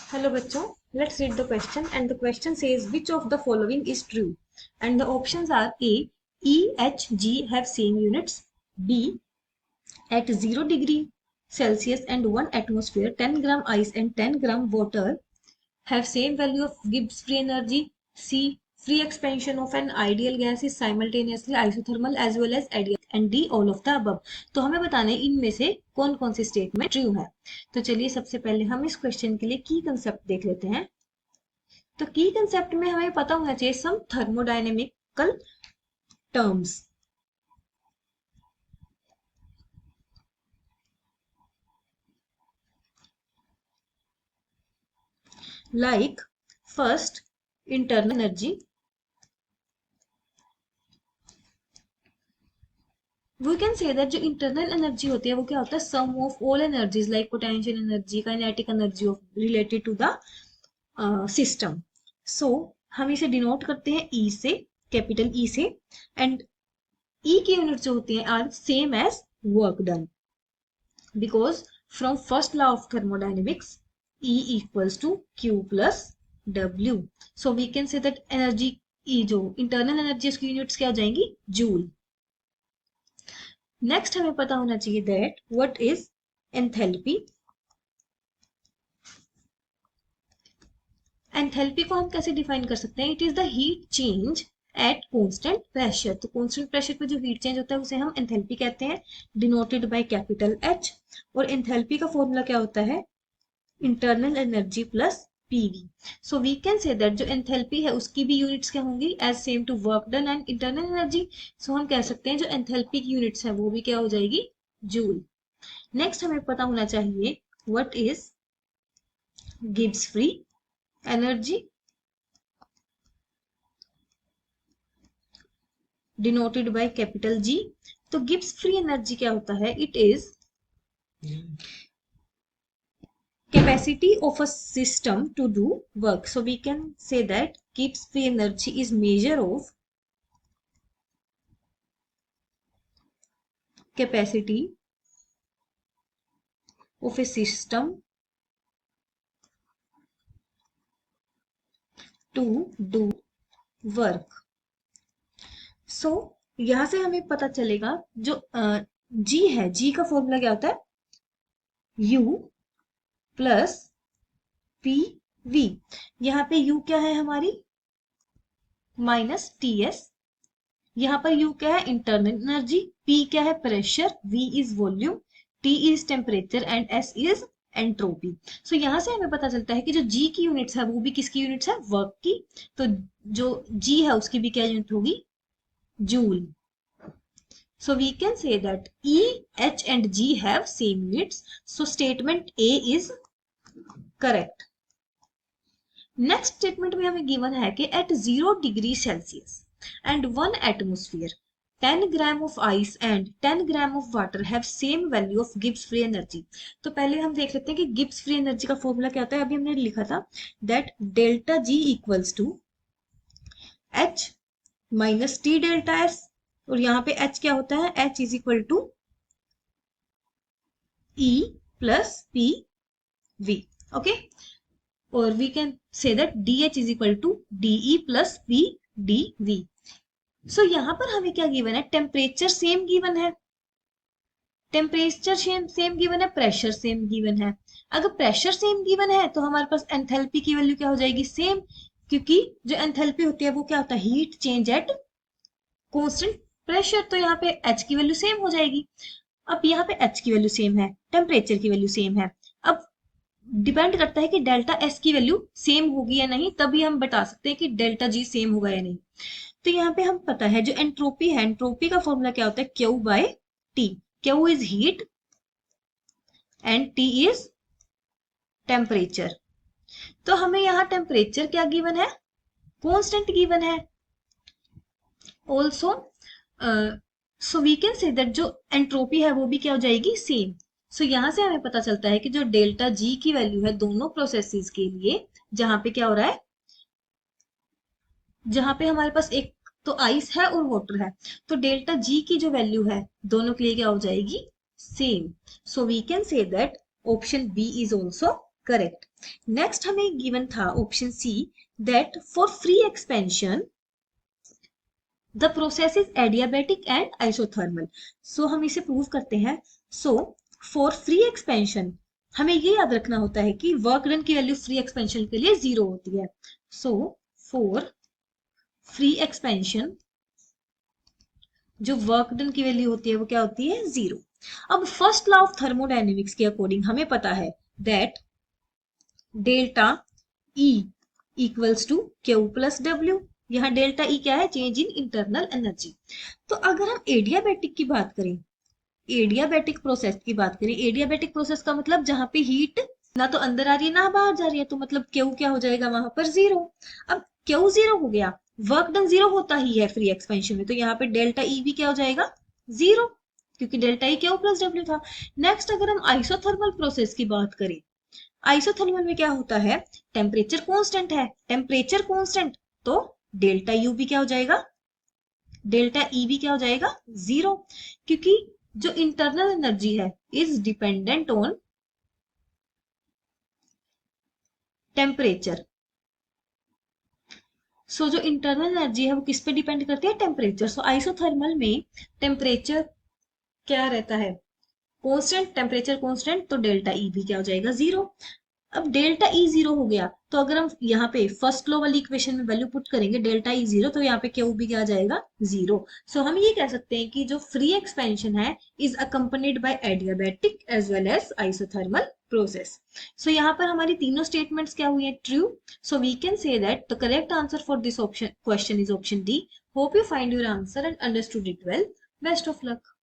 Hello बच्चों, let's read the question and the question says which of the following is true and the options are A, E, H, G have same units, B, at 0 degree Celsius and 1 atmosphere 10 gram ice and 10 gram water have same value of Gibbs free energy, C, free expansion of an ideal gas is simultaneously isothermal as well as ideal and D all of the above। तो हमें बताना है इनमें से कौन कौन सी statement true है। तो चलिए सबसे पहले हम इस क्वेश्चन के लिए की कंसेप्ट देख लेते हैं। तो की कंसेप्ट में हमें पता होना चाहिए some thermodynamical terms like first internal energy, we can say that जो इंटरनल एनर्जी होती है वो क्या होता है sum of all energies like potential energy kinetic energy of related to the system. So हम इसे डिनोट करते हैं ई से, कैपिटल ई से, एंड ई की यूनिट जो होती है are same as work done because from first law of thermodynamics E equals to Q plus W. So we can say that energy E जो internal energy उसकी यूनिट्स क्या हो जाएंगी जूल। नेक्स्ट हमें पता होना चाहिए that what is enthalpy. Enthalpy को हम कैसे डिफाइन कर सकते हैं? It is the heat change at constant pressure. तो कांस्टेंट प्रेशर पे जो हीट चेंज होता है उसे हम एंथैल्पी कहते हैं, डिनोटेड बाय कैपिटल एच। और एंथैल्पी का फॉर्मूला क्या होता है? Internal energy plus P V. So we can say that जो एंथैल्पी है उसकी भी यूनिट्स क्या होंगी as same to work done and internal energy. So हम कह सकते हैं जो एंथैल्पी की यूनिट्स है वो भी क्या हो जाएगी जूल। नेक्स्ट हमें पता होना चाहिए what is Gibbs free energy, denoted by capital G. तो गिब्स फ्री एनर्जी क्या होता है? It is capacity of a system to do work. So we can say that Gibbs free energy is measure of capacity of a system to do work. So यहां से हमें पता चलेगा जो G है, G का फॉर्मूला क्या होता है? U plus P we. यहाँ पे U क्या है हमारी? Minus T S. यहाँ पर U क्या है? Internal energy. P क्या है? Pressure. V is volume, T is temperature and S is entropy. So यहाँ से हमें पता चलता है कि जो G की यूनिट्स है वो भी किसकी यूनिट्स है? वर्क की। तो जो G है उसकी भी क्या यूनिट होगी? Joule. So we can say that E, H and G have same units. So statement A is correct. Next statement में हमें गिवन है कि at 0 degree celsius and 1 atmosphere 10 gram of ice and 10 gram of water have same value of Gibbs free energy. तो पहले हम देख लेते हैं कि गिब्स फ्री एनर्जी का फॉर्मूला क्या होता है। अभी हमने लिखा था that delta G equals to H minus T delta S. और यहाँ पे एच क्या होता है? H is equal to E plus P V. Okay, और we can say that dH is equal to DE plus P dV। So यहाँ पर हमें क्या गिवन है? टेम्परेचर सेम गिवन है, टेम्परेचर सेम गिवन है, प्रेशर सेम गिवन है। अगर प्रेशर सेम गिवन है तो हमारे पास एंथैल्पी की वैल्यू क्या हो जाएगी? सेम, क्योंकि जो एंथैल्पी होती है वो क्या होता है? Heat change at constant pressure. तो यहाँ पे H की वैल्यू सेम हो जाएगी। अब यहाँ पे H की वैल्यू सेम है, टेम्परेचर की वैल्यू सेम है। अब डिपेंड करता है कि डेल्टा एस की वैल्यू सेम होगी या नहीं, तभी हम बता सकते हैं कि डेल्टा जी सेम होगा या नहीं। तो यहाँ पे हम पता है जो एंट्रोपी है, एंट्रोपी का फॉर्मूला क्या होता है? Q by T. Q is heat and T is temperature. तो हमें यहाँ टेम्परेचर क्या गिवन है? कांस्टेंट गिवन है। Also so we can say that जो एंट्रोपी है वो भी क्या हो जाएगी? सेम। सो यहाँ से हमें पता चलता है कि जो डेल्टा जी की वैल्यू है दोनों प्रोसेसेस के लिए, जहां पे क्या हो रहा है, जहां पे हमारे पास एक तो आइस है और वाटर है, तो डेल्टा जी की जो वैल्यू है दोनों के लिए क्या हो जाएगी? Same. So we can say that option B is also correct. Next हमें गिवन था option C that for free expansion the process is adiabatic and isothermal. So हम इसे प्रूव करते हैं। सो फॉर फ्री एक्सपेंशन हमें ये याद रखना होता है कि वर्क डन की वैल्यू फ्री एक्सपेंशन के लिए 0 होती है। सो फॉर फ्री एक्सपेंशन जो वर्क डन की वैल्यू होती है वो क्या होती है 0। अब फर्स्ट लॉ ऑफ थर्मोडायनेमिक्स के अकॉर्डिंग हमें पता है that delta E equals to Q plus W. यहाँ डेल्टा ई क्या है, चेंज इन इंटरनल एनर्जी। तो अगर हम एडियाबैटिक की बात करें, एडियाबैटिक प्रोसेस की बात करें, एडियाबैटिक प्रोसेस का मतलब जहां पे हीट ना तो अंदर आ रही है ना बाहर जा रही है, तो मतलब क्यू क्या हो जाएगा वहां पर 0। अब क्यू 0 हो गया, वर्क डन 0 होता ही है फ्री एक्सपेंशन में, तो यहाँ पे डेल्टा ई भी क्या हो जाएगा 0, क्योंकि delta E Q plus W था। नेक्स्ट अगर हम आइसोथर्मल प्रोसेस की बात करें, आइसोथर्मल में क्या होता है, टेम्परेचर कांस्टेंट है, टेम्परेचर कांस्टेंट, तो डेल्टा यू भी क्या हो जाएगा, डेल्टा ई भी क्या हो जाएगा 0, क्योंकि जो इंटरनल एनर्जी है इज डिपेंडेंट ऑन टेम्परेचर। सो जो इंटरनल एनर्जी है वो किस पे डिपेंड करती है, टेम्परेचर। सो आइसोथर्मल में टेम्परेचर क्या रहता है, कांस्टेंट, टेम्परेचर कांस्टेंट, तो डेल्टा ई भी क्या हो जाएगा 0। अब डेल्टा ई 0 हो गया, तो अगर हम यहाँ पे फर्स्ट लॉ वाली इक्वेशन में वैल्यू पुट करेंगे डेल्टा ई 0, तो यहाँ पे क्यू भी क्या आ जाएगा 0। सो हम ये कह सकते हैं कि जो फ्री एक्सपेंशन है is accompanied by adiabatic as well as isothermal process. So यहाँ पर हमारी तीनों स्टेटमेंट्स क्या हुई है, true. So we can say that the correct answer for this option question is option D. Hope you find your answer and understood it well. Best of luck.